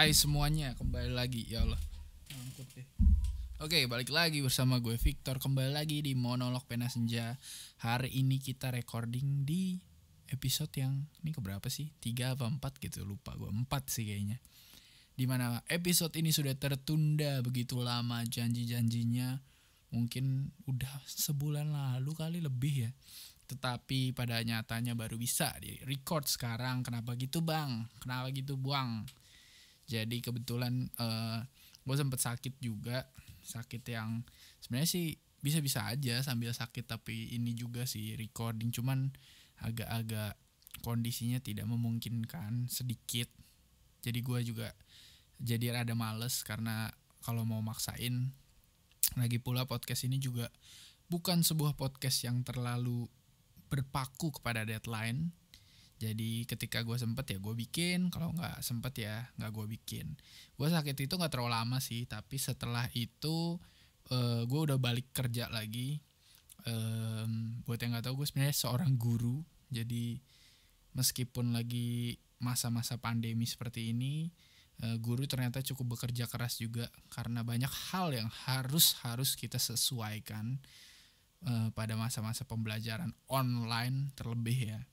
Hai semuanya, kembali lagi. Ya Allah, ngangkut deh. Oke, balik lagi bersama gue Victor. Kembali lagi di Monolog Pena Senja. Hari ini kita recording di episode yang ini keberapa sih? 3 apa 4 gitu, lupa gue. 4 sih kayaknya. Dimana episode ini sudah tertunda begitu lama, janji-janjinya mungkin udah sebulan lalu kali lebih ya. Tetapi pada nyatanya baru bisa di record sekarang. Kenapa gitu bang? Kenapa gitu buang? Jadi kebetulan gue sempet sakit juga. Sakit yang sebenarnya sih bisa-bisa aja sambil sakit, tapi ini juga sih recording, cuman agak-agak kondisinya tidak memungkinkan sedikit. Jadi gue juga jadi rada males karena kalau mau maksain. Lagi pula podcast ini juga bukan sebuah podcast yang terlalu berpaku kepada deadline. Jadi ketika gue sempet ya gue bikin, kalau nggak sempet ya nggak gue bikin. Gue sakit itu nggak terlalu lama sih, tapi setelah itu gue udah balik kerja lagi. Buat yang nggak tahu, gue sebenarnya seorang guru. Jadi meskipun lagi masa-masa pandemi seperti ini, guru ternyata cukup bekerja keras juga karena banyak hal yang harus kita sesuaikan pada masa-masa pembelajaran online terlebih ya.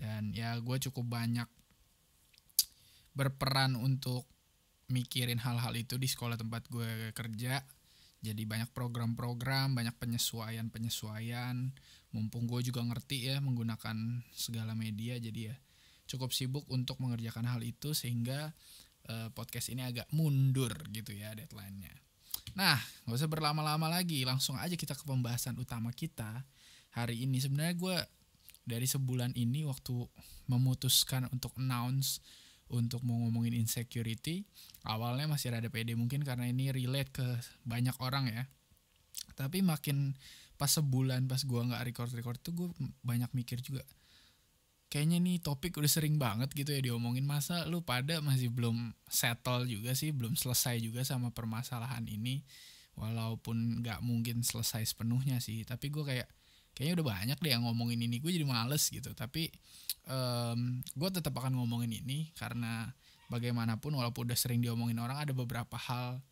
Dan ya gue cukup banyak berperan untuk mikirin hal-hal itu di sekolah tempat gue kerja. Jadi banyak program-program, banyak penyesuaian. Mumpung gue juga ngerti ya menggunakan segala media, jadi ya cukup sibuk untuk mengerjakan hal itu sehingga podcast ini agak mundur gitu ya deadline-nya. Nah, gak usah berlama-lama lagi, langsung aja kita ke pembahasan utama kita hari ini. Sebenarnya gue dari sebulan ini waktu memutuskan untuk announce untuk mau ngomongin insecurity, awalnya masih rada pede mungkin karena ini relate ke banyak orang ya. Tapi makin pas sebulan pas gue gak record tuh gue banyak mikir juga, kayaknya nih topik udah sering banget gitu ya diomongin. Masa lu pada masih belum settle juga sih, belum selesai juga sama permasalahan ini. Walaupun gak mungkin selesai sepenuhnya sih, tapi gue kayaknya udah banyak deh yang ngomongin ini, gue jadi males gitu. Tapi gue tetap akan ngomongin ini karena bagaimanapun walaupun udah sering diomongin orang, ada beberapa hal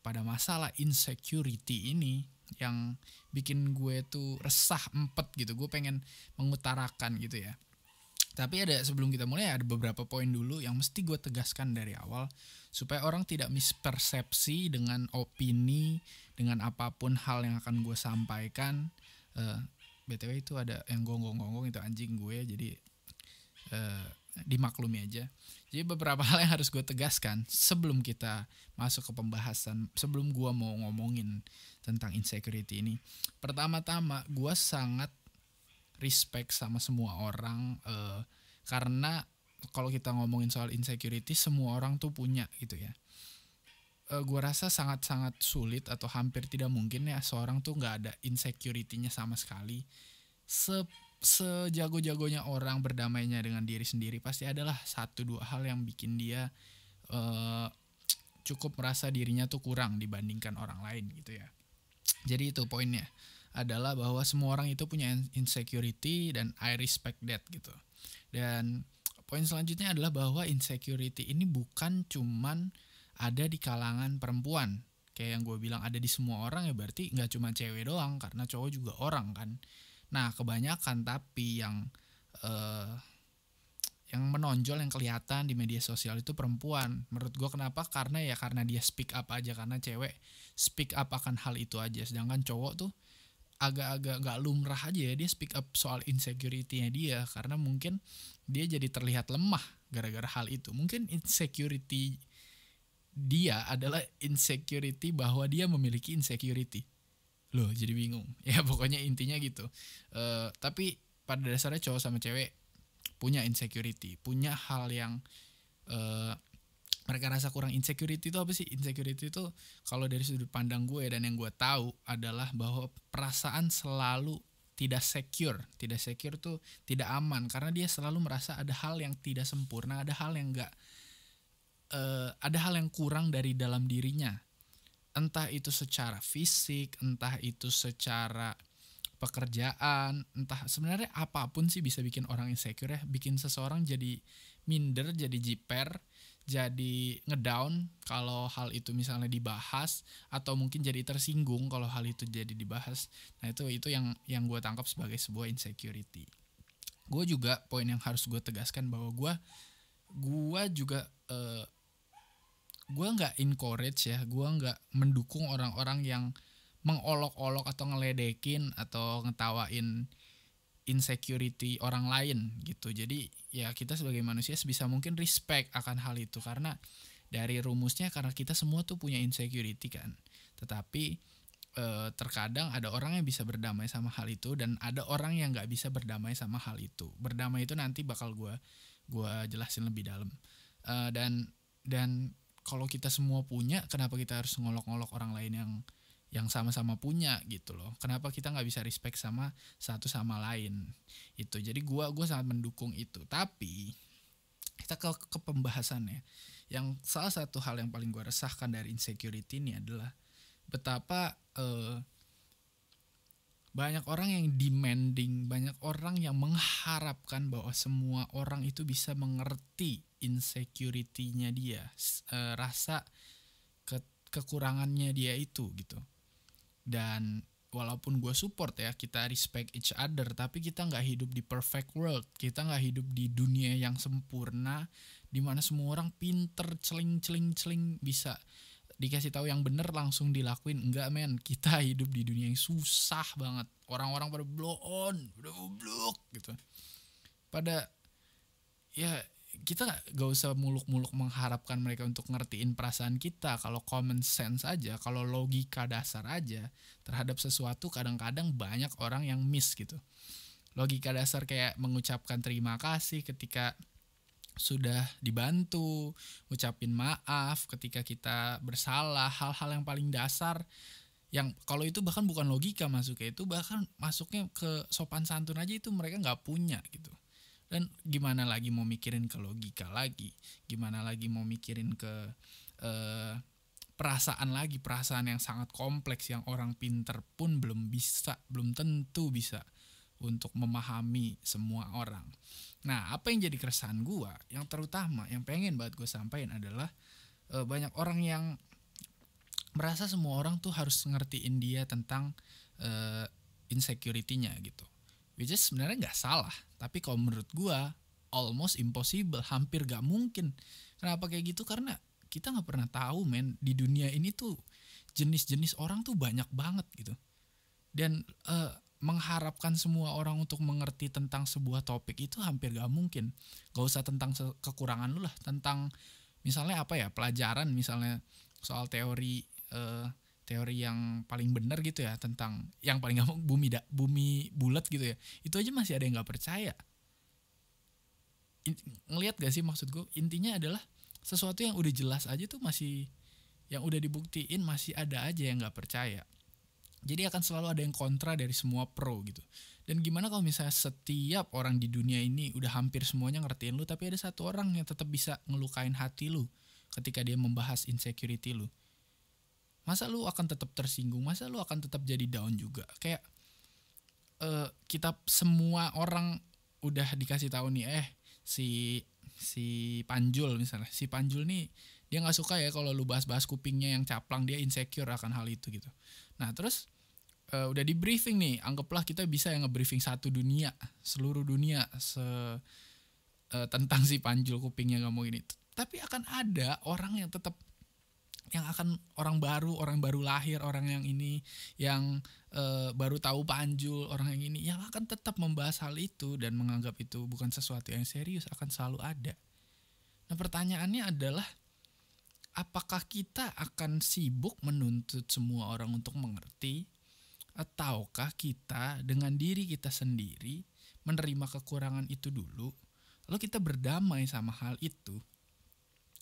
pada masalah insecurity ini yang bikin gue tuh resah, empet gitu. Gue pengen mengutarakan gitu ya. Tapi sebelum kita mulai ada beberapa poin dulu yang mesti gue tegaskan dari awal supaya orang tidak mispersepsi dengan opini, dengan apapun hal yang akan gue sampaikan. BTW itu ada yang gonggong-gonggong, itu anjing gue, jadi dimaklumi aja. Jadi beberapa hal yang harus gue tegaskan sebelum kita masuk ke pembahasan, sebelum gue mau ngomongin tentang insecurity ini. Pertama-tama gue sangat respect sama semua orang, karena kalau kita ngomongin soal insecurity, semua orang tuh punya gitu ya. Gue rasa sangat-sangat sulit atau hampir tidak mungkin ya seorang tuh gak ada insecurity-nya sama sekali. Sejago-jagonya orang berdamainya dengan diri sendiri, pasti adalah 1-2 hal yang bikin dia cukup merasa dirinya tuh kurang dibandingkan orang lain gitu ya. Jadi itu poinnya, adalah bahwa semua orang itu punya insecurity dan I respect that gitu. Dan poin selanjutnya adalah bahwa insecurity ini bukan cuman ada di kalangan perempuan. Kayak yang gue bilang ada di semua orang, ya berarti gak cuma cewek doang, karena cowok juga orang kan. Nah kebanyakan tapi yang menonjol, yang kelihatan di media sosial itu perempuan. Menurut gue kenapa? Karena dia speak up aja, karena cewek speak up akan hal itu aja. Sedangkan cowok tuh agak-agak gak lumrah aja ya dia speak up soal insecurity-nya dia, karena mungkin dia jadi terlihat lemah gara-gara hal itu. Mungkin insecurity dia adalah insecurity bahwa dia memiliki insecurity. Loh, jadi bingung. Ya pokoknya intinya gitu. Tapi pada dasarnya cowok sama cewek punya insecurity, punya hal yang mereka rasa kurang. Insecurity itu apa sih? Insecurity itu kalau dari sudut pandang gue dan yang gue tahu adalah bahwa perasaan selalu tidak secure. Tidak secure tuh tidak aman, karena dia selalu merasa ada hal yang tidak sempurna, ada hal yang kurang dari dalam dirinya. Entah itu secara fisik, entah itu secara pekerjaan, entah sebenarnya apapun sih bisa bikin orang insecure ya. Bikin seseorang jadi minder, jadi jiper, jadi ngedown kalau hal itu misalnya dibahas, atau mungkin jadi tersinggung kalau hal itu jadi dibahas. Nah itu yang gue tangkap sebagai sebuah insecurity. Gue juga poin yang harus gue tegaskan bahwa gue juga gue nggak encourage ya, gue nggak mendukung orang-orang yang mengolok-olok atau ngeledekin atau ngetawain insecurity orang lain gitu. Jadi ya kita sebagai manusia sebisa mungkin respect akan hal itu, karena dari rumusnya karena kita semua tuh punya insecurity kan. Tetapi terkadang ada orang yang bisa berdamai sama hal itu dan ada orang yang nggak bisa berdamai sama hal itu. Berdamai itu nanti bakal gue jelasin lebih dalam. Dan kalau kita semua punya, kenapa kita harus ngolok-ngolok orang lain yang sama-sama punya gitu loh? Kenapa kita nggak bisa respect sama satu sama lain? Itu jadi gue sangat mendukung itu. Tapi kita ke pembahasannya. Yang salah satu hal yang paling gue resahkan dari insecurity ini adalah betapa banyak orang yang demanding, banyak orang yang mengharapkan bahwa semua orang itu bisa mengerti insecurity-nya dia, rasa kekurangannya dia itu gitu. Dan walaupun gue support ya, kita respect each other, tapi kita nggak hidup di perfect world, kita nggak hidup di dunia yang sempurna di mana semua orang pinter celing bisa dikasih tahu yang bener langsung dilakuin. Enggak men, kita hidup di dunia yang susah banget. Orang-orang pada blow on, udah goblok gitu. Pada ya kita gak usah muluk-muluk mengharapkan mereka untuk ngertiin perasaan kita. Kalau common sense aja, kalau logika dasar aja terhadap sesuatu, kadang-kadang banyak orang yang miss gitu. Logika dasar kayak mengucapkan terima kasih ketika sudah dibantu, ngucapin maaf ketika kita bersalah, hal-hal yang paling dasar yang kalau itu bahkan bukan logika masuknya, itu bahkan masuknya ke sopan santun aja itu mereka nggak punya gitu. Dan gimana lagi mau mikirin ke logika lagi, gimana lagi mau mikirin ke perasaan yang sangat kompleks yang orang pinter pun belum tentu bisa untuk memahami semua orang. Nah, apa yang jadi keresahan gue, yang terutama, yang pengen banget gue sampaikan adalah banyak orang yang merasa semua orang tuh harus ngertiin dia tentang insecurity-nya gitu. Which is sebenarnya nggak salah, tapi kalau menurut gue almost impossible, hampir gak mungkin. Kenapa kayak gitu? Karena kita nggak pernah tahu men, di dunia ini tuh jenis-jenis orang tuh banyak banget gitu. Dan mengharapkan semua orang untuk mengerti tentang sebuah topik itu hampir gak mungkin. Gak usah tentang kekurangan lu lah, tentang misalnya apa ya, pelajaran misalnya soal teori yang paling benar gitu ya, tentang yang paling gampang bumi bulat gitu ya, itu aja masih ada yang gak percaya. Ngelihat gak sih maksud gue? Intinya adalah sesuatu yang udah jelas aja tuh masih, yang udah dibuktiin masih ada aja yang gak percaya. Jadi akan selalu ada yang kontra dari semua pro gitu. Dan gimana kalau misalnya setiap orang di dunia ini udah hampir semuanya ngertiin lu, tapi ada satu orang yang tetap bisa ngelukain hati lu ketika dia membahas insecurity lu? Masa lu akan tetap tersinggung? Masa lu akan tetap jadi down juga? Kayak kita semua orang udah dikasih tahu nih, si Panjul misalnya, si Panjul nih dia nggak suka ya kalau lu bahas-bahas kupingnya yang caplang, dia insecure akan hal itu gitu. Nah terus udah di briefing nih, anggaplah kita bisa yang nge-briefing seluruh dunia tentang si Panjul kupingnya nggak mau ini. Tapi akan ada orang yang tetap, yang akan orang baru lahir, orang yang ini yang baru tahu Panjul, orang yang ini yang akan tetap membahas hal itu dan menganggap itu bukan sesuatu yang serius, akan selalu ada. Nah pertanyaannya adalah, apakah kita akan sibuk menuntut semua orang untuk mengerti, ataukah kita dengan diri kita sendiri menerima kekurangan itu dulu, lalu kita berdamai sama hal itu?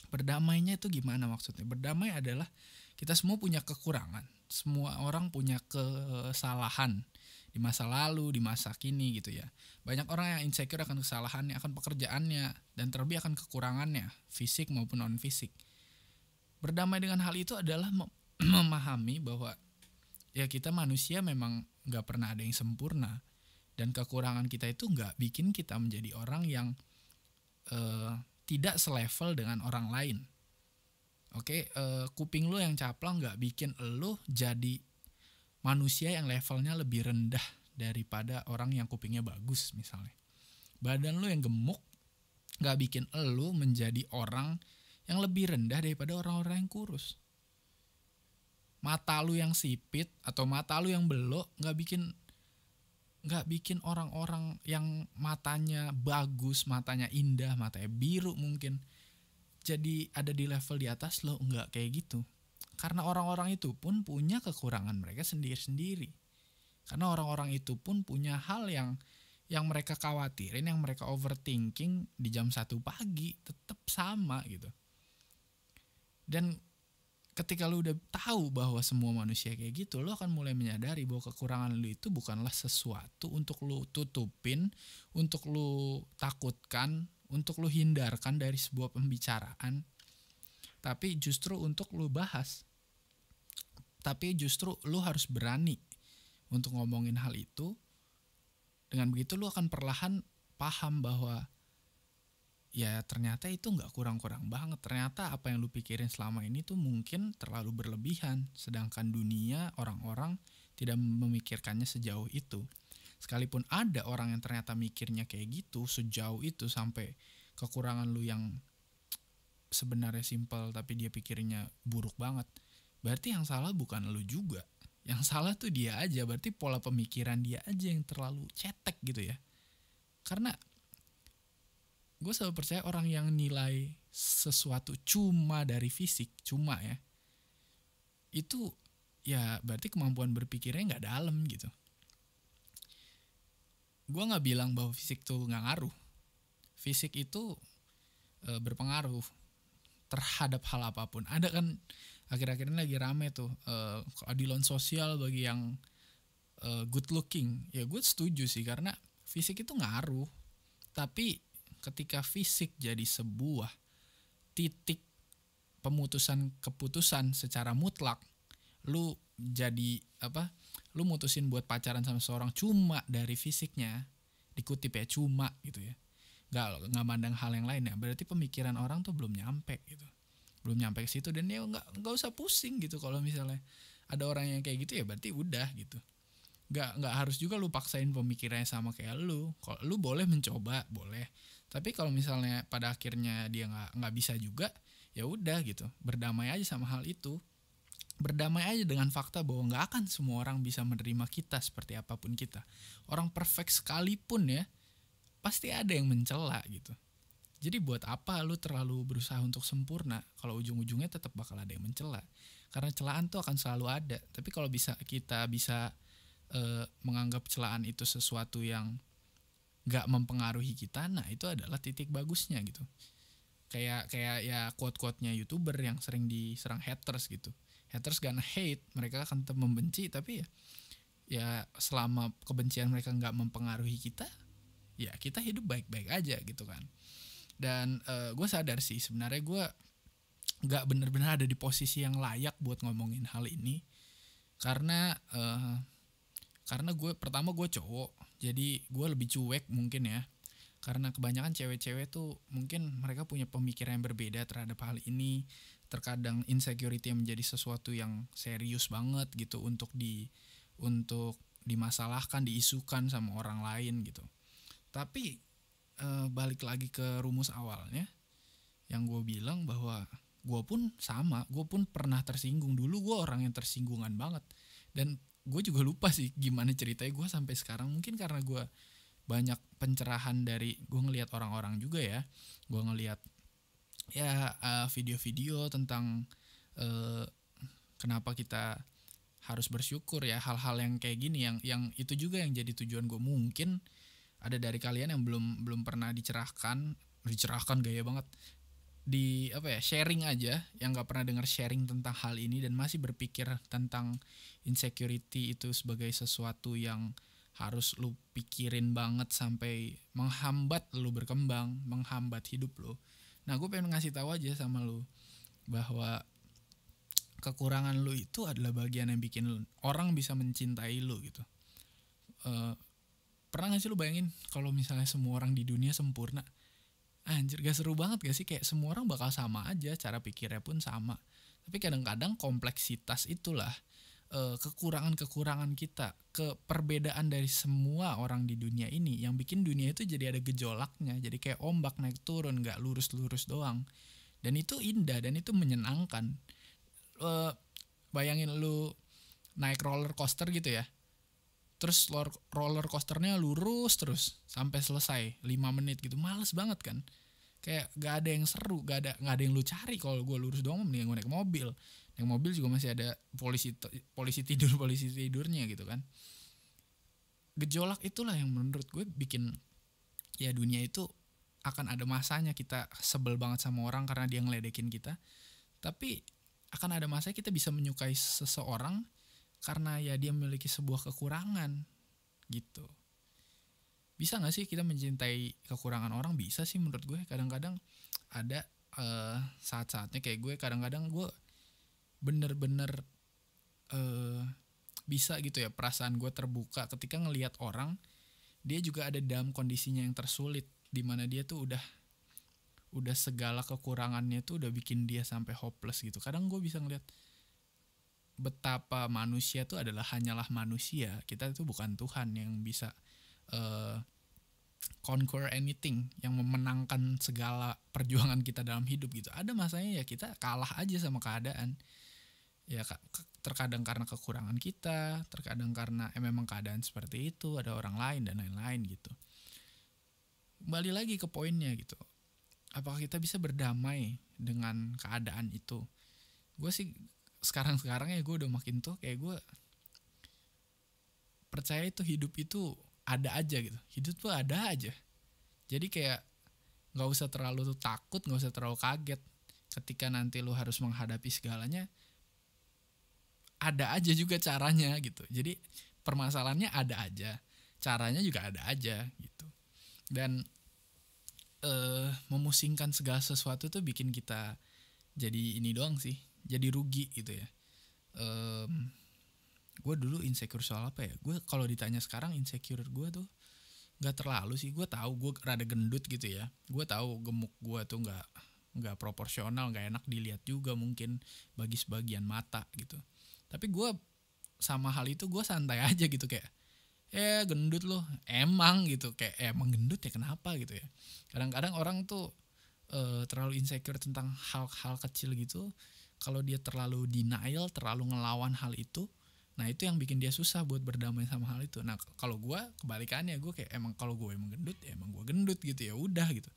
Berdamainya itu gimana maksudnya? Berdamai adalah kita semua punya kekurangan, semua orang punya kesalahan di masa lalu, di masa kini gitu ya. Banyak orang yang insecure akan kesalahannya, akan pekerjaannya, dan terlebih akan kekurangannya, fisik maupun non fisik. Berdamai dengan hal itu adalah memahami bahwa ya kita manusia memang gak pernah ada yang sempurna, dan kekurangan kita itu gak bikin kita menjadi orang yang tidak selevel dengan orang lain. Oke, kuping lu yang caplang nggak bikin lu jadi manusia yang levelnya lebih rendah daripada orang yang kupingnya bagus misalnya. Badan lu yang gemuk nggak bikin lu menjadi orang yang lebih rendah daripada orang-orang yang kurus. Mata lu yang sipit atau mata lu yang belok nggak bikin orang-orang yang matanya bagus, matanya indah, matanya biru mungkin jadi ada di level di atas lo, enggak kayak gitu. Karena orang-orang itu pun punya kekurangan mereka sendiri-sendiri. Karena orang-orang itu pun punya hal yang mereka khawatirin, yang mereka overthinking di jam 1 pagi tetap sama gitu. Dan ketika lu udah tahu bahwa semua manusia kayak gitu, lu akan mulai menyadari bahwa kekurangan lu itu bukanlah sesuatu untuk lu tutupin, untuk lu takutkan, untuk lu hindarkan dari sebuah pembicaraan, tapi justru untuk lu bahas. Tapi justru lu harus berani untuk ngomongin hal itu. Dengan begitu lu akan perlahan paham bahwa ya ternyata itu gak kurang-kurang banget. Ternyata apa yang lu pikirin selama ini tuh mungkin terlalu berlebihan. Sedangkan dunia, orang-orang tidak memikirkannya sejauh itu. Sekalipun ada orang yang ternyata mikirnya kayak gitu, sejauh itu sampai kekurangan lu yang sebenarnya simpel tapi dia pikirnya buruk banget, berarti yang salah bukan lu juga. Yang salah tuh dia aja, berarti pola pemikiran dia aja yang terlalu cetek gitu ya. Karena gue selalu percaya orang yang nilai sesuatu cuma dari fisik, cuma ya, itu ya berarti kemampuan berpikirnya gak dalam gitu. Gue gak bilang bahwa fisik tuh gak ngaruh. Fisik itu berpengaruh terhadap hal apapun. Ada kan akhir-akhir ini lagi rame tuh keadilan sosial bagi yang good looking. Ya gue setuju sih, karena fisik itu ngaruh. Tapi ketika fisik jadi sebuah titik keputusan secara mutlak, lu jadi lu mutusin buat pacaran sama seorang cuma dari fisiknya, dikutip ya, cuma gitu ya, nggak mandang hal yang lain ya, berarti pemikiran orang tuh belum nyampe ke situ. Dan ya nggak usah pusing gitu kalau misalnya ada orang yang kayak gitu, ya berarti udah gitu. Nggak harus juga lu paksain pemikirannya sama kayak lu. Kalau lu boleh mencoba, boleh, tapi kalau misalnya pada akhirnya dia nggak bisa juga, ya udah gitu, berdamai aja sama hal itu. Berdamai aja dengan fakta bahwa gak akan semua orang bisa menerima kita seperti apapun kita. Orang perfect sekalipun ya, pasti ada yang mencela gitu. Jadi buat apa lu terlalu berusaha untuk sempurna kalau ujung-ujungnya tetap bakal ada yang mencela. Karena celaan tuh akan selalu ada. Tapi kalau kita bisa menganggap celaan itu sesuatu yang gak mempengaruhi kita, nah itu adalah titik bagusnya gitu. Kayak ya quote-quote-nya YouTuber yang sering diserang haters gitu. Haters gonna hate, mereka akan tetap membenci, tapi ya selama kebencian mereka nggak mempengaruhi kita, ya kita hidup baik-baik aja gitu kan. Dan gue sadar sih sebenarnya gue nggak benar-benar ada di posisi yang layak buat ngomongin hal ini, karena gue pertama gue cowok, jadi gue lebih cuek mungkin ya. Karena kebanyakan cewek-cewek tuh mungkin mereka punya pemikiran yang berbeda terhadap hal ini. Terkadang insecurity menjadi sesuatu yang serius banget gitu untuk dimasalahkan, diisukan sama orang lain gitu. Tapi balik lagi ke rumus awalnya yang gue bilang bahwa gue pun sama, gue pun pernah tersinggung. Dulu gue orang yang tersinggungan banget, dan gue juga lupa sih gimana ceritanya gue sampai sekarang. Mungkin karena gue banyak pencerahan dari gue ngelihat orang-orang juga ya. Gue ngelihat ya video-video tentang kenapa kita harus bersyukur ya, hal-hal yang kayak gini yang itu juga yang jadi tujuan gue. Mungkin ada dari kalian yang belum pernah dicerahkan gaya banget di sharing aja, yang nggak pernah dengar sharing tentang hal ini dan masih berpikir tentang insecurity itu sebagai sesuatu yang harus lu pikirin banget sampai menghambat lu berkembang, menghambat hidup lu. Nah, gue pengen ngasih tahu aja sama lu bahwa kekurangan lu itu adalah bagian yang bikin lu, orang bisa mencintai lu gitu. Pernah gak sih lu bayangin kalau misalnya semua orang di dunia sempurna? anjir gak seru banget gak sih, kayak semua orang bakal sama aja, cara pikirnya pun sama, tapi kadang-kadang kompleksitas itulah kekurangan-kekurangan kita, perbedaan dari semua orang di dunia ini yang bikin dunia itu jadi ada gejolaknya, jadi kayak ombak naik turun, gak lurus-lurus doang. Dan itu indah dan itu menyenangkan. Bayangin lu naik roller coaster gitu ya, terus roller coasternya lurus terus sampai selesai 5 menit gitu, males banget kan, kayak gak ada yang seru, gak ada yang lu cari. Kalau gue lurus doang mending gue naik mobil juga masih ada polisi tidurnya gitu kan. Gejolak itulah yang menurut gue bikin ya dunia itu akan ada masanya kita sebel banget sama orang karena dia ngeledekin kita, tapi akan ada masanya kita bisa menyukai seseorang karena ya dia memiliki sebuah kekurangan gitu. Bisa gak sih kita mencintai kekurangan orang? Bisa sih menurut gue. Kadang-kadang ada saat-saatnya kayak gue, kadang-kadang gue bener-bener bisa gitu ya, perasaan gue terbuka ketika ngelihat orang dia juga ada dalam kondisinya yang tersulit, dimana dia tuh udah segala kekurangannya tuh udah bikin dia sampai hopeless gitu. Kadang gue bisa ngeliat betapa manusia tuh hanyalah manusia, kita tuh bukan Tuhan yang bisa conquer anything, yang memenangkan segala perjuangan kita dalam hidup gitu. Ada masanya ya kita kalah aja sama keadaan. Ya terkadang karena kekurangan kita, terkadang karena memang keadaan seperti itu, ada orang lain dan lain-lain gitu. Kembali lagi ke poinnya gitu, apakah kita bisa berdamai dengan keadaan itu? Gue sih sekarang ya gue udah makin tuh kayak gue percaya itu hidup itu ada aja gitu, hidup tuh ada aja. Jadi kayak gak usah terlalu tuh takut, gak usah terlalu kaget ketika nanti lu harus menghadapi segalanya. Ada aja juga caranya gitu. Jadi permasalahannya ada aja, caranya juga ada aja gitu. Dan memusingkan segala sesuatu tuh bikin kita jadi ini doang sih, jadi rugi gitu ya. Gue dulu insecure soal apa ya? Gue kalau ditanya sekarang insecure gue tuh gak terlalu sih. Gue tahu gue rada gendut gitu ya. Gue tahu gemuk gue tuh gak proporsional, gak enak dilihat juga mungkin bagi sebagian mata gitu. Tapi gue sama hal itu gue santai aja gitu, kayak gendut loh emang gitu, kayak emang gendut ya kenapa gitu ya. Kadang-kadang orang tuh terlalu insecure tentang hal-hal kecil gitu. Kalau dia terlalu denial, terlalu ngelawan hal itu, nah itu yang bikin dia susah buat berdamai sama hal itu. Nah kalau gue kebalikannya, gue kayak emang kalau gue emang gendut ya emang gue gendut gitu, ya udah gitu.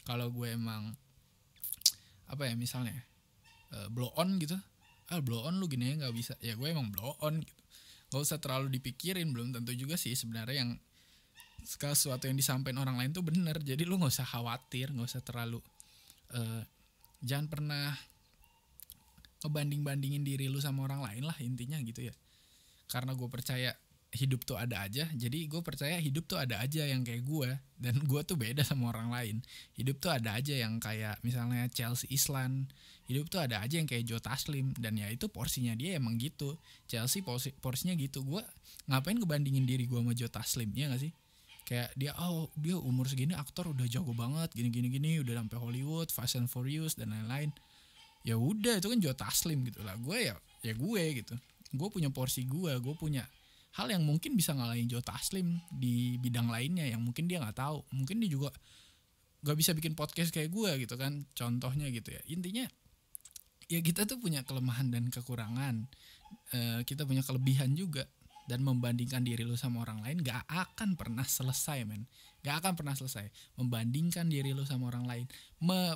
Kalau gue emang apa ya misalnya blow on gitu, blow on lu gini ya nggak bisa, ya gue emang blow on gitu. Gak usah terlalu dipikirin, belum tentu juga sih sebenarnya yang segala sesuatu yang disampaikan orang lain tuh bener. Jadi lu gak usah khawatir, gak usah terlalu jangan pernah ngebanding-bandingin diri lu sama orang lain lah intinya gitu ya. Karena gue percaya hidup tuh ada aja, jadi gue percaya hidup tuh ada aja yang kayak gue, dan gue tuh beda sama orang lain. Hidup tuh ada aja yang kayak misalnya Chelsea Islan, hidup tuh ada aja yang kayak Joe Taslim, dan ya itu porsinya dia emang gitu. Chelsea porsinya gitu. Gue ngapain ngebandingin diri gue sama Joe Taslim, ya gak sih? Kayak dia umur segini aktor udah jago banget, gini udah sampai Hollywood, Fast and Furious dan lain-lain. Ya udah itu kan Joe Taslim gitu lah. Gue ya gue gitu. Gue punya porsi gue punya hal yang mungkin bisa ngalahin Joe Taslim di bidang lainnya yang mungkin dia nggak tahu. Mungkin dia juga nggak bisa bikin podcast kayak gue gitu kan, contohnya gitu ya. Intinya ya kita tuh punya kelemahan dan kekurangan, kita punya kelebihan juga. Dan membandingkan diri lu sama orang lain gak akan pernah selesai, men. Gak akan pernah selesai. Membandingkan diri lu sama orang lain,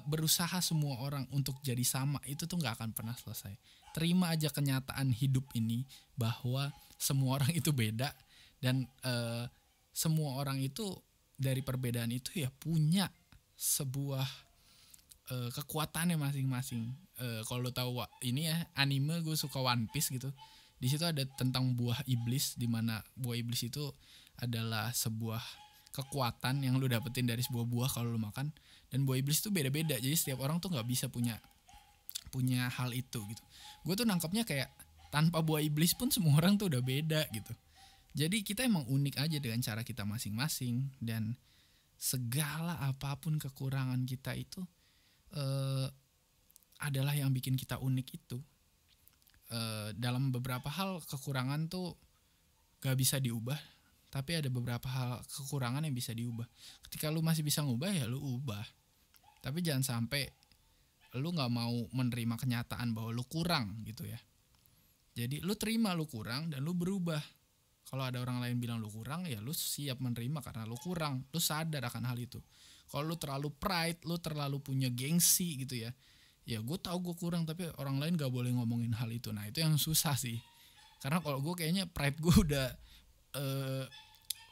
berusaha semua orang untuk jadi sama, itu tuh gak akan pernah selesai. Terima aja kenyataan hidup ini bahwa semua orang itu beda, dan semua orang itu dari perbedaan itu ya punya sebuah kekuatannya masing-masing. Kalau lo tahu ini ya anime, gue suka One Piece gitu. Di situ ada tentang buah iblis, di mana buah iblis itu adalah sebuah kekuatan yang lu dapetin dari sebuah buah kalau lu makan. Dan buah iblis itu beda-beda, jadi setiap orang tuh nggak bisa punya hal itu gitu. Gue tuh nangkepnya kayak tanpa buah iblis pun semua orang tuh udah beda gitu. Jadi kita emang unik aja dengan cara kita masing-masing, dan segala apapun kekurangan kita itu adalah yang bikin kita unik itu. Dalam beberapa hal kekurangan tuh gak bisa diubah, tapi ada beberapa hal kekurangan yang bisa diubah. Ketika lu masih bisa ngubah ya lu ubah, tapi jangan sampai lu gak mau menerima kenyataan bahwa lu kurang gitu ya. Jadi lu terima lu kurang dan lu berubah. Kalau ada orang lain bilang lu kurang, ya lu siap menerima karena lu kurang. Lu sadar akan hal itu. Kalau lu terlalu pride, lu terlalu punya gengsi gitu ya. Ya gue tahu gue kurang, tapi orang lain gak boleh ngomongin hal itu. Nah itu yang susah sih. Karena kalau gue kayaknya pride gue udah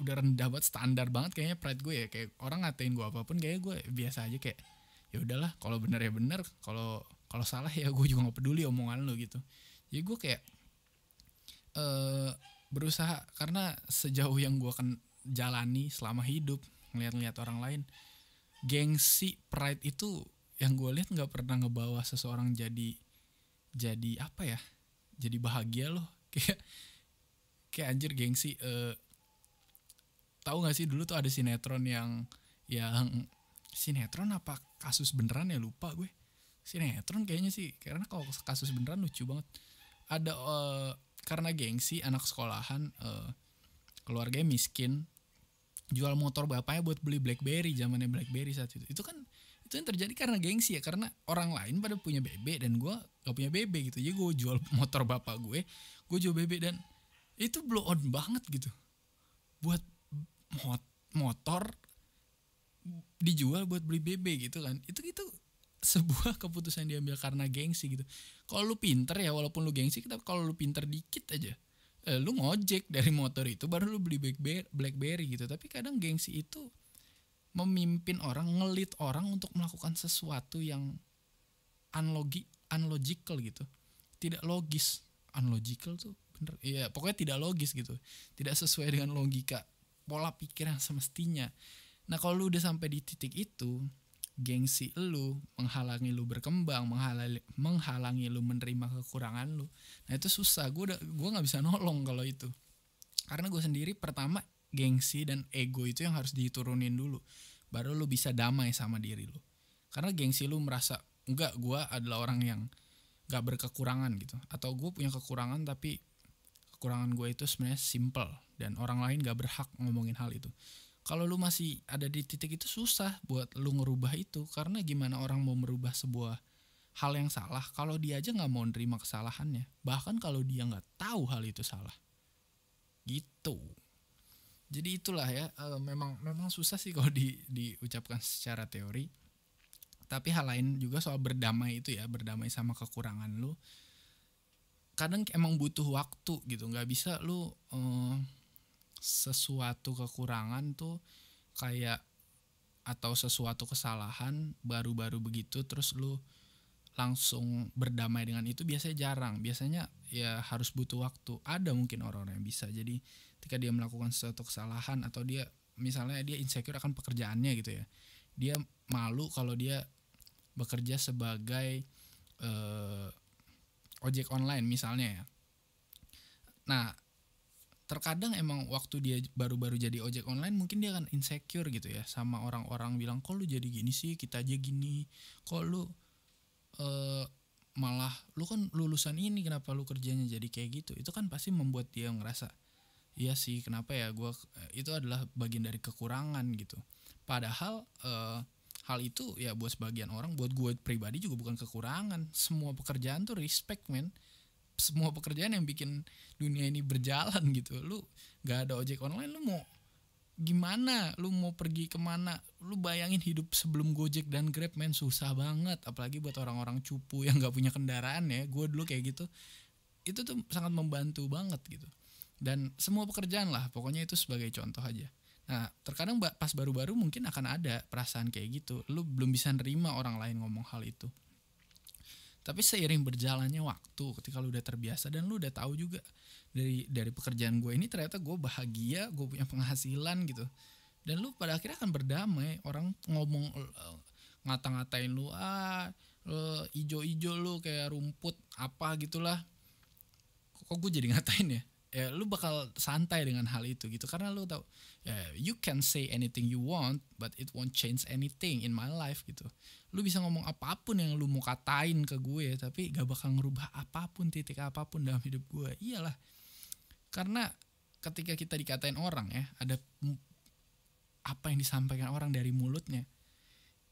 rendah banget, standar banget kayaknya pride gue ya. Kayak orang ngatain gue apapun kayaknya gue biasa aja, kayak ya udahlah, kalau benar ya benar, kalau salah ya gue juga gak peduli omongan lo gitu. Jadi gue kayak berusaha, karena sejauh yang gue akan jalani selama hidup ngeliat orang lain, gengsi pride itu yang gue lihat nggak pernah ngebawa seseorang jadi apa ya, jadi bahagia loh. Kayak anjir gengsi. Tahu nggak sih dulu tuh ada sinetron yang sinetron apa kasus beneran ya, lupa gue. Sinetron kayaknya sih, karena kalau kasus beneran lucu banget. Ada karena gengsi anak sekolahan, keluarganya miskin, jual motor bapaknya buat beli BlackBerry, zamannya BlackBerry saat itu. Itu yang terjadi karena gengsi ya, karena orang lain pada punya BB dan gue gak punya BB gitu. Jadi gue jual motor bapak gue jual BB, dan itu blow on banget gitu. Buat motor dijual buat beli BB gitu kan. Itu sebuah keputusan diambil karena gengsi gitu. Kalau lu pinter ya, walaupun lu gengsi, tapi kalau lu pinter dikit aja, lu ngojek dari motor itu baru lu beli BlackBerry gitu. Tapi kadang gengsi itu memimpin orang, ngelit orang untuk melakukan sesuatu yang unlogical gitu, tidak logis. Unlogical tuh bener ya, pokoknya tidak logis gitu, tidak sesuai dengan logika pola pikir yang semestinya. Nah kalau lu udah sampai di titik itu, gengsi lu menghalangi lu berkembang, menghalangi lu menerima kekurangan lu. Nah itu susah, gue nggak bisa nolong kalau itu. Karena gue sendiri pertama, gengsi dan ego itu yang harus diturunin dulu, baru lu bisa damai sama diri lu. Karena gengsi lu merasa enggak, gue adalah orang yang gak berkekurangan gitu, atau gue punya kekurangan tapi kekurangan gue itu sebenarnya simple dan orang lain gak berhak ngomongin hal itu. Kalau lu masih ada di titik itu, susah buat lu ngerubah itu. Karena gimana orang mau merubah sebuah hal yang salah kalau dia aja gak mau nerima kesalahannya, bahkan kalau dia gak tahu hal itu salah gitu. Jadi itulah ya, memang susah sih kalau diucapkan secara teori. Tapi hal lain juga soal berdamai itu ya, berdamai sama kekurangan lu. Kadang emang butuh waktu gitu, gak bisa lu sesuatu kekurangan tuh kayak, atau sesuatu kesalahan baru-baru begitu terus lu langsung berdamai dengan itu, biasanya jarang. Biasanya ya harus butuh waktu. Ada mungkin orang-orang yang bisa, jadi ketika dia melakukan sesuatu kesalahan, atau dia misalnya dia insecure akan pekerjaannya gitu ya, dia malu kalau dia bekerja sebagai ojek online misalnya ya. Nah terkadang emang waktu dia baru-baru jadi ojek online, mungkin dia akan insecure gitu ya, sama orang-orang bilang, kok lu jadi gini sih, kita aja gini, kok lu malah lu kan lulusan ini, kenapa lu kerjanya jadi kayak gitu. Itu kan pasti membuat dia ngerasa, iya sih kenapa ya gue, itu adalah bagian dari kekurangan gitu. Padahal hal itu ya buat sebagian orang, buat gue pribadi juga bukan kekurangan. Semua pekerjaan tuh respect men. Semua pekerjaan yang bikin dunia ini berjalan gitu. Lu gak ada ojek online, lu mau gimana? Lu mau pergi kemana? Lu bayangin hidup sebelum Gojek dan Grab men, susah banget. Apalagi buat orang-orang cupu yang gak punya kendaraan ya. Gue dulu kayak gitu. Itu tuh sangat membantu banget gitu. Dan semua pekerjaan lah, pokoknya itu sebagai contoh aja. Nah terkadang pas baru-baru mungkin akan ada perasaan kayak gitu. Lu belum bisa nerima orang lain ngomong hal itu. Tapi seiring berjalannya waktu, ketika lu udah terbiasa dan lu udah tahu juga dari pekerjaan gue ini ternyata gue bahagia, gue punya penghasilan gitu, dan lu pada akhirnya akan berdamai. Orang ngomong ngata-ngatain lu, ijo-ijo lu kayak rumput apa gitulah. Kok gue jadi ngatain ya? ya lu bakal santai dengan hal itu gitu, karena lu tahu ya you can say anything you want but it won't change anything in my life gitu. Lu bisa ngomong apapun yang lu mau katain ke gue tapi gak bakal ngerubah apapun, titik apapun dalam hidup gue. Iyalah, karena ketika kita dikatain orang ya, ada apa yang disampaikan orang dari mulutnya.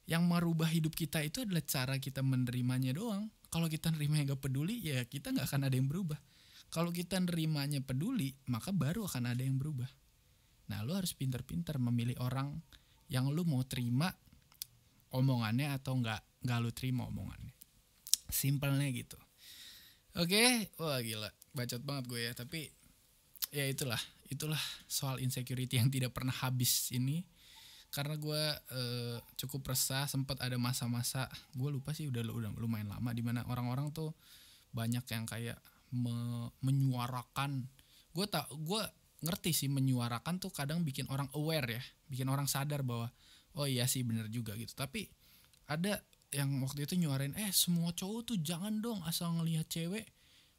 Yang merubah hidup kita itu adalah cara kita menerimanya doang. Kalau kita nerimanya gak peduli, ya kita gak akan ada yang berubah. Kalau kita nerimanya peduli, maka baru akan ada yang berubah. Nah, lu harus pintar-pintar memilih orang yang lu mau terima omongannya atau nggak lu terima omongannya. Simpelnya gitu. Oke, wah gila, bacot banget gue ya. Tapi ya itulah soal insecurity yang tidak pernah habis ini. Karena gue cukup resah, sempat ada masa-masa, gue lupa sih udah lumayan lama, dimana orang-orang tuh banyak yang kayak menyuarakan. Gue ngerti sih, menyuarakan tuh kadang bikin orang aware ya, bikin orang sadar bahwa oh iya sih bener juga gitu. Tapi ada yang waktu itu nyuarain, semua cowok tuh jangan dong asal ngelihat cewek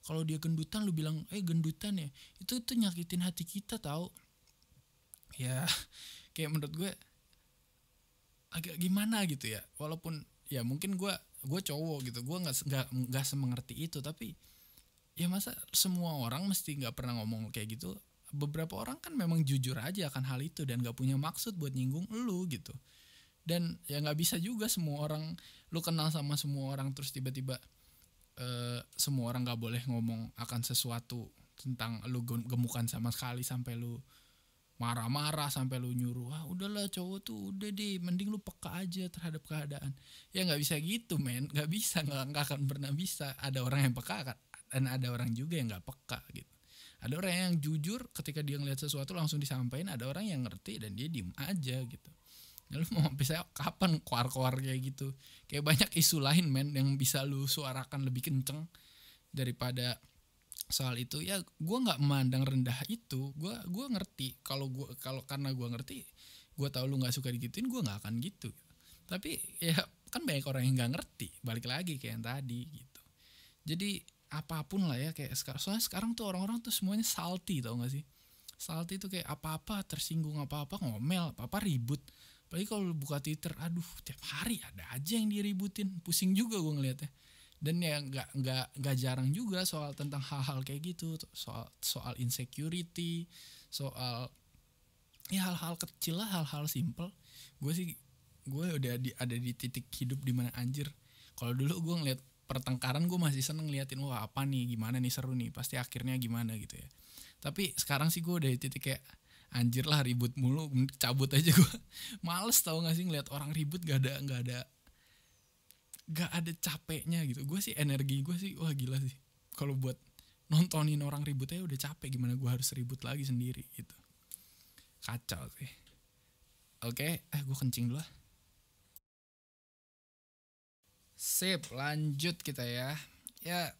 kalau dia gendutan lu bilang gendutan ya, itu tuh nyakitin hati kita tahu. Ya kayak menurut gue agak gimana gitu ya, walaupun ya mungkin gue cowok gitu, gue nggak semengerti itu, tapi ya masa semua orang mesti nggak pernah ngomong kayak gitu. Beberapa orang kan memang jujur aja akan hal itu dan nggak punya maksud buat nyinggung lu gitu. Dan ya nggak bisa juga semua orang, lu kenal sama semua orang terus tiba-tiba semua orang nggak boleh ngomong akan sesuatu tentang lu gemukan sama sekali sampai lu marah-marah, sampai lu nyuruh udahlah cowok tuh udah deh mending lu peka aja terhadap keadaan. Ya nggak bisa gitu men, nggak bisa, nggak akan pernah bisa. Ada orang yang peka kan, dan ada orang juga yang nggak peka gitu. Ada orang yang jujur ketika dia ngeliat sesuatu langsung disampaikan, ada orang yang ngerti dan dia diem aja gitu. Nah, lu mau bisa kapan keluar kayak gitu? Kayak banyak isu lain men yang bisa lu suarakan lebih kenceng daripada soal itu. Ya gue nggak memandang rendah itu, gue ngerti kalau karena gue ngerti, gue tahu lu nggak suka digituin, gue nggak akan gitu. Tapi ya kan banyak orang yang nggak ngerti, balik lagi kayak yang tadi gitu. Jadi apapun lah ya, kayak soalnya sekarang tuh orang-orang tuh semuanya salty, tau gak sih? Salty tuh kayak apa-apa tersinggung, apa-apa ngomel, apa-apa ribut. Apalagi kalau buka Twitter, aduh tiap hari ada aja yang diributin, pusing juga gue ngeliatnya. Dan ya nggak jarang juga soal tentang hal-hal kayak gitu, soal insecurity, soal ya hal-hal kecil lah, hal-hal simple. Gue udah ada di titik hidup dimana anjir, kalau dulu gue ngeliat pertengkaran gue masih seneng ngeliatin, wah apa nih, gimana nih, seru nih, pasti akhirnya gimana gitu ya. Tapi sekarang sih gue udah di titik kayak anjir lah ribut mulu, cabut aja gue. Males tau gak sih ngeliat orang ribut, gak ada capeknya gitu. Gue sih energi gue sih wah gila sih, kalau buat nontonin orang ribut aja udah capek, gimana gue harus ribut lagi sendiri gitu. Kacau sih. Oke, gue kencing dulu lah. Sip, lanjut kita ya. Ya,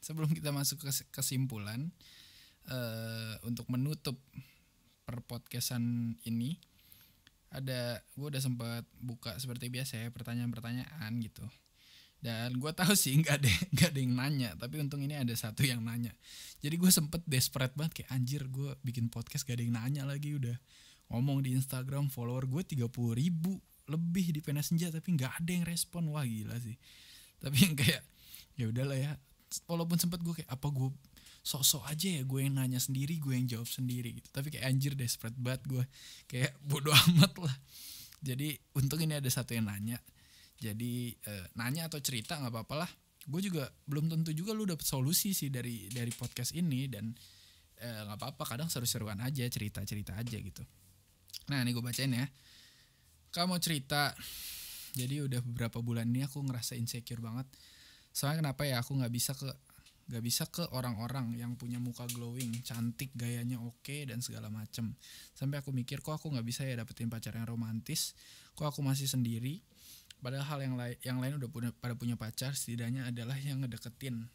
sebelum kita masuk ke kesimpulan, untuk menutup per podcastan ini, gue udah sempat buka seperti biasa ya pertanyaan-pertanyaan gitu. Dan gue tahu sih nggak ada yang nanya, tapi untung ini ada satu yang nanya. Jadi gue sempet desperate banget, kayak anjir gue bikin podcast gak ada yang nanya lagi, udah ngomong di Instagram follower gue 30.000 lebih di Pena Senja tapi nggak ada yang respon. Wah gila sih. Tapi yang kayak ya udahlah ya, walaupun sempat gue kayak apa gue sok-sok aja ya, gue yang nanya sendiri, gue yang jawab sendiri gitu. Tapi kayak anjir desperate banget gue, kayak bodo amat lah. Jadi untung ini ada satu yang nanya. Jadi nanya atau cerita nggak apa-apa lah. Gue juga belum tentu juga lu dapet solusi sih dari podcast ini, dan nggak apa-apa, kadang seru-seruan aja, cerita-cerita aja gitu. Nah ini gue bacain ya. Kamu mau cerita, jadi udah beberapa bulan ini aku ngerasa insecure banget. Soalnya kenapa ya, aku gak bisa ke orang-orang yang punya muka glowing, cantik, gayanya oke, dan segala macem. Sampai aku mikir, kok aku gak bisa ya dapetin pacar yang romantis, kok aku masih sendiri. Padahal yang lain udah pada punya pacar, setidaknya adalah yang ngedeketin,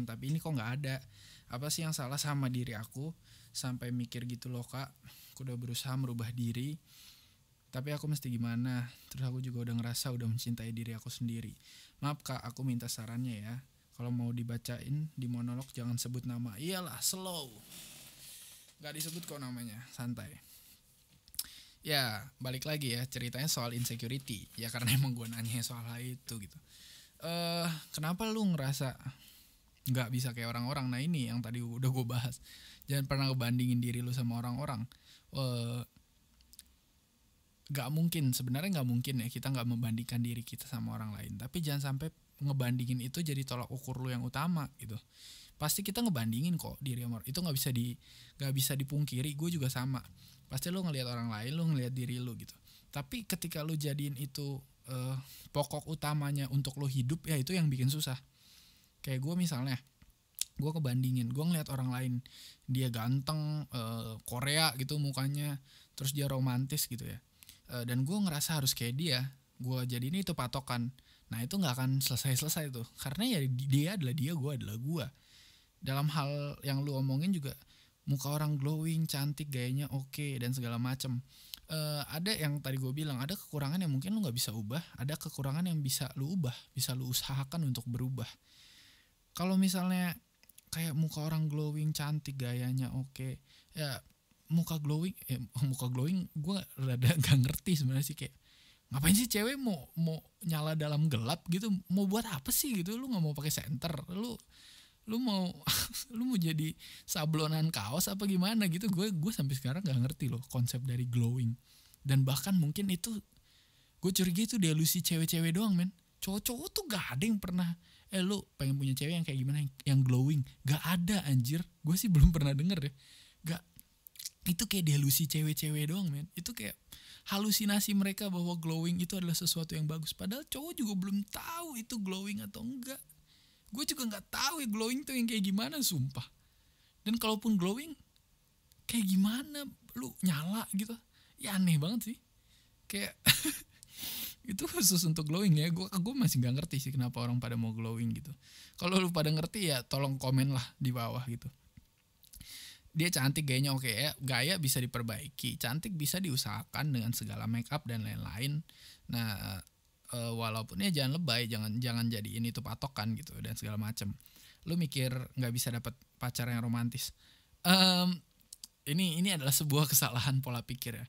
tapi ini kok gak ada. Apa sih yang salah sama diri aku sampai mikir gitu loh kak. Aku udah berusaha merubah diri, tapi aku mesti gimana? Terus aku juga udah ngerasa udah mencintai diri aku sendiri. Maaf kak, aku minta sarannya ya. Kalau mau dibacain di monolog jangan sebut nama. Iyalah, slow. Gak disebut kok namanya, santai. Ya balik lagi ya, ceritanya soal insecurity. Ya karena emang gue nanya soal hal itu gitu. Kenapa lu ngerasa gak bisa kayak orang-orang? Nah ini yang tadi udah gue bahas. Jangan pernah ngebandingin diri lu sama orang-orang. Gak mungkin, sebenarnya gak mungkin ya kita gak membandingkan diri kita sama orang lain. Tapi jangan sampai ngebandingin itu jadi tolak ukur lu yang utama gitu. Pasti kita ngebandingin kok diri sama orang. Itu gak bisa dipungkiri. Gue juga sama. Pasti lu ngelihat orang lain, lu ngelihat diri lu gitu. Tapi ketika lu jadiin itu pokok utamanya untuk lu hidup, ya itu yang bikin susah. Kayak gue misalnya, gue kebandingin, gue ngelihat orang lain, dia ganteng, Korea gitu mukanya, terus dia romantis gitu ya. Dan gue ngerasa harus kayak dia, gue jadiin itu patokan. Nah itu nggak akan selesai tuh, karena ya dia adalah dia, gue adalah gue. Dalam hal yang lu omongin juga, muka orang glowing, cantik, gayanya oke, dan segala macem. Ada yang tadi gue bilang, ada kekurangan yang mungkin lu nggak bisa ubah, ada kekurangan yang bisa lu ubah, bisa lu usahakan untuk berubah. Kalau misalnya kayak muka orang glowing, cantik, gayanya oke, ya muka glowing gue rada gak ngerti sebenarnya sih, kayak ngapain sih cewek mau nyala dalam gelap gitu, mau buat apa sih gitu? Lu nggak mau pakai senter, lu mau lu mau jadi sablonan kaos apa gimana gitu? Gue sampai sekarang nggak ngerti loh konsep dari glowing. Dan bahkan mungkin itu gue curiga itu delusi cewek-cewek doang, men. Cowok-cowok tuh gak ada yang pernah lu pengen punya cewek yang kayak gimana, yang glowing. Gak ada anjir, gue sih belum pernah denger ya. Gak, itu kayak delusi cewek-cewek doang, men. Itu kayak halusinasi mereka bahwa glowing itu adalah sesuatu yang bagus. Padahal cowok juga belum tahu itu glowing atau enggak. Gue juga nggak tahu ya glowing tuh yang kayak gimana, sumpah. Dan kalaupun glowing, kayak gimana lu nyala gitu? Ya aneh banget sih. Kayak itu khusus untuk glowing ya. Gue masih nggak ngerti sih kenapa orang pada mau glowing gitu. Kalau lu pada ngerti ya tolong komen lah di bawah gitu. Dia cantik, gayanya oke ya, gaya bisa diperbaiki, cantik bisa diusahakan dengan segala make up dan lain-lain. Nah walaupun ya jangan lebay, jangan jadiin itu patokan gitu dan segala macem. Lu mikir nggak bisa dapat pacar yang romantis, ini adalah sebuah kesalahan pola pikir ya.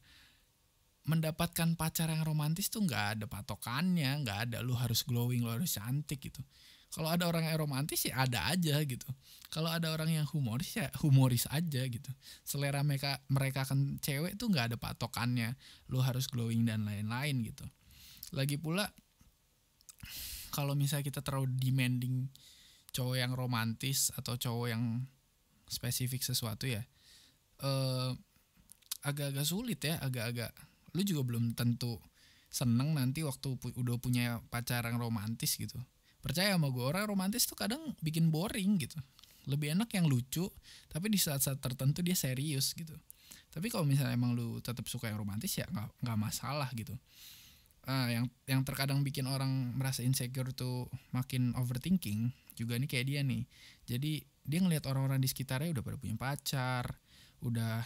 Mendapatkan pacar yang romantis tuh nggak ada patokannya, nggak ada lu harus glowing, lu harus cantik gitu. Kalau ada orang yang romantis ya ada aja gitu. Kalau ada orang yang humoris ya humoris aja gitu. Selera mereka kan cewek tuh nggak ada patokannya, lu harus glowing dan lain-lain gitu. Lagi pula kalau misalnya kita terlalu demanding cowok yang romantis atau cowok yang spesifik sesuatu ya, agak-agak sulit ya, agak-agak lu juga belum tentu seneng nanti waktu udah punya pacar yang romantis gitu. Percaya sama gue, orang romantis tuh kadang bikin boring gitu. Lebih enak yang lucu, tapi di saat-saat tertentu dia serius gitu. Tapi kalau misalnya emang lu tetap suka yang romantis ya nggak masalah gitu. Yang terkadang bikin orang merasa insecure tuh makin overthinking juga nih kayak dia nih. Jadi dia ngelihat orang-orang di sekitarnya udah pada punya pacar, udah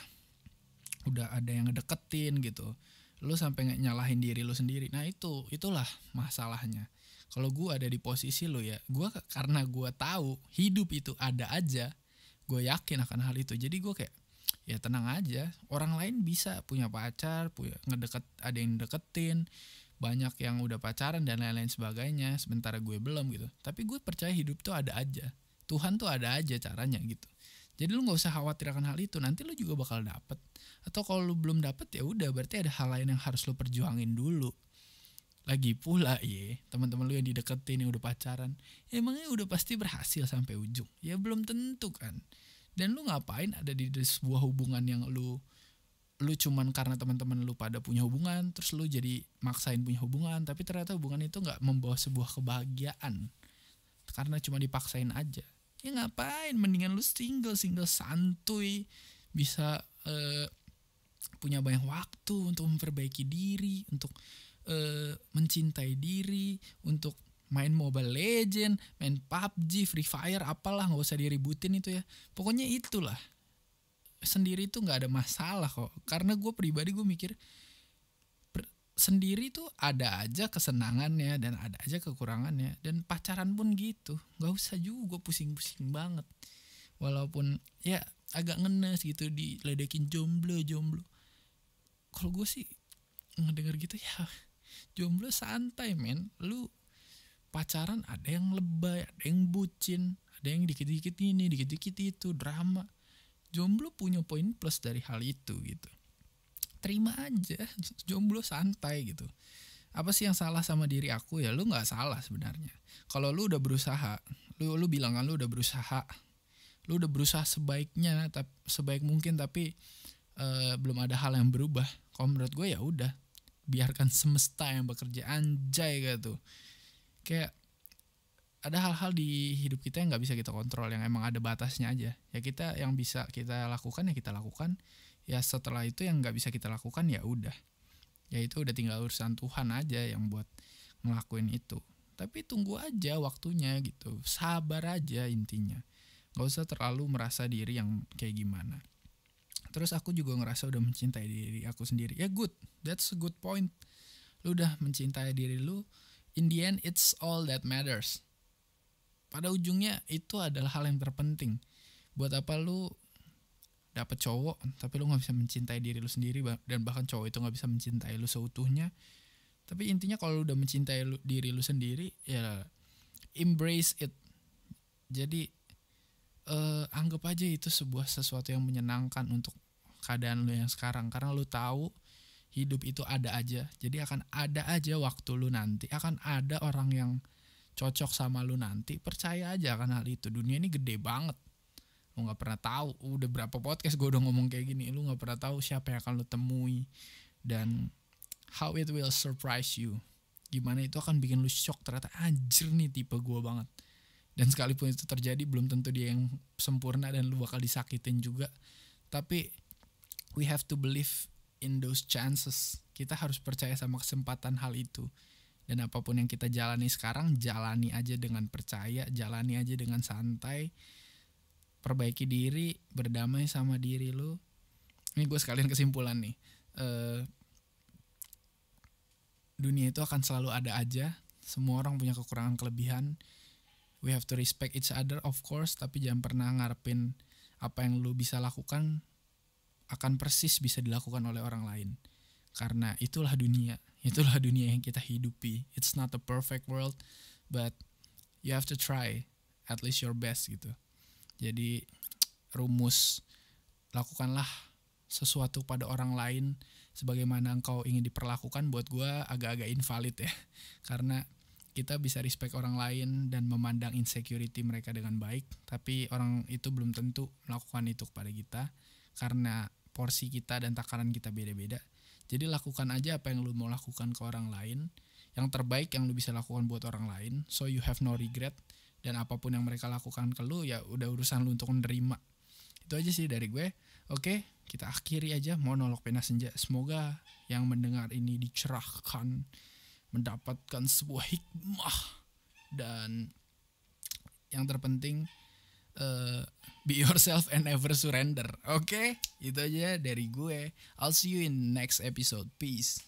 ada yang ngedeketin gitu. Lu sampai nyalahin diri lu sendiri. Nah itulah masalahnya. Kalau gue ada di posisi lu ya, karena gue tahu hidup itu ada aja, gue yakin akan hal itu. Jadi gue kayak ya tenang aja. Orang lain bisa punya pacar, ada yang deketin, banyak yang udah pacaran dan lain-lain sebagainya, sementara gue belum gitu. Tapi gue percaya hidup tuh ada aja, Tuhan tuh ada aja caranya gitu. Jadi lu nggak usah khawatir akan hal itu, nanti lu juga bakal dapet. Atau kalau lu belum dapet ya udah, berarti ada hal lain yang harus lu perjuangin dulu. Lagi pula teman-teman lu yang dideketin, yang udah pacaran, emangnya udah pasti berhasil sampai ujung? Ya belum tentu kan. Dan lu ngapain ada di sebuah hubungan yang lu cuman karena teman-teman lu pada punya hubungan, terus lu jadi maksain punya hubungan, tapi ternyata hubungan itu nggak membawa sebuah kebahagiaan karena cuma dipaksain aja. Ya ngapain, mendingan lu single santuy, bisa punya banyak waktu untuk memperbaiki diri, untuk mencintai diri, untuk main Mobile Legend, main PUBG, Free Fire, apalah, nggak usah diributin itu ya. Pokoknya itulah, sendiri itu nggak ada masalah kok. Karena gue pribadi gue mikir sendiri tuh ada aja kesenangannya dan ada aja kekurangannya, dan pacaran pun gitu, nggak usah juga pusing-pusing banget. Walaupun ya agak ngenes gitu diledekin jomblo. Kalau gue sih ngedenger gitu ya, jomblo santai men. Lu pacaran ada yang lebay, ada yang bucin, ada yang dikit-dikit ini, dikit-dikit itu, drama. Jomblo punya poin plus dari hal itu gitu. Terima aja, jomblo santai gitu. Apa sih yang salah sama diri aku? Ya lu nggak salah sebenarnya. Kalau lu udah berusaha, lu bilang kan lu udah berusaha sebaiknya, sebaik mungkin, tapi belum ada hal yang berubah. Kalau menurut gue ya udah, biarkan semesta yang bekerja, anjay gitu. Kayak ada hal-hal di hidup kita yang nggak bisa kita kontrol, yang emang ada batasnya aja. Ya kita yang bisa kita lakukan ya kita lakukan. Ya setelah itu yang nggak bisa kita lakukan ya udah. Ya itu udah tinggal urusan Tuhan aja yang buat ngelakuin itu. Tapi tunggu aja waktunya gitu. Sabar aja intinya. Gak usah terlalu merasa diri yang kayak gimana. Terus aku juga ngerasa udah mencintai diri aku sendiri. Ya good, that's a good point. Lu udah mencintai diri lu. In the end it's all that matters. Pada ujungnya itu adalah hal yang terpenting. Buat apa lu dapet cowok tapi lu nggak bisa mencintai diri lu sendiri, dan bahkan cowok itu nggak bisa mencintai lu seutuhnya. Tapi intinya kalau lu udah mencintai diri lu sendiri, ya embrace it. Jadi anggap aja itu sebuah sesuatu yang menyenangkan untuk keadaan lu yang sekarang, karena lu tahu hidup itu ada aja. Jadi akan ada aja waktu lu nanti, akan ada orang yang cocok sama lu nanti. Percaya aja akan hal itu. Dunia ini gede banget. Lu gak pernah tahu, udah berapa podcast gue udah ngomong kayak gini, lu gak pernah tahu siapa yang akan lu temui dan how it will surprise you. Gimana itu akan bikin lu shock, ternyata anjir nih tipe gue banget. Dan sekalipun itu terjadi, belum tentu dia yang sempurna dan lu bakal disakitin juga. Tapi we have to believe in those chances. Kita harus percaya sama kesempatan hal itu. Dan apapun yang kita jalani sekarang, jalani aja dengan percaya, jalani aja dengan santai. Perbaiki diri, berdamai sama diri lu. Ini gue sekalian kesimpulan nih. Dunia itu akan selalu ada aja. Semua orang punya kekurangan kelebihan. We have to respect each other of course, tapi jangan pernah ngarepin apa yang lu bisa lakukan akan persis bisa dilakukan oleh orang lain. Karena itulah dunia yang kita hidupi. It's not a perfect world, but you have to try at least your best gitu. Jadi rumus, lakukanlah sesuatu pada orang lain sebagaimana engkau ingin diperlakukan, buat gue agak-agak invalid ya. Karena kita bisa respect orang lain dan memandang insecurity mereka dengan baik, tapi orang itu belum tentu melakukan itu kepada kita, karena porsi kita dan takaran kita beda-beda. Jadi lakukan aja apa yang lu mau lakukan ke orang lain, yang terbaik yang lu bisa lakukan buat orang lain, so you have no regret. Dan apapun yang mereka lakukan ke lu, ya udah urusan lu untuk menerima. Itu aja sih dari gue. Oke, kita akhiri aja monolog Pena Senja. Semoga yang mendengar ini dicerahkan, mendapatkan sebuah hikmah, dan yang terpenting be yourself and never surrender. Oke, itu aja dari gue. I'll see you in next episode. Peace.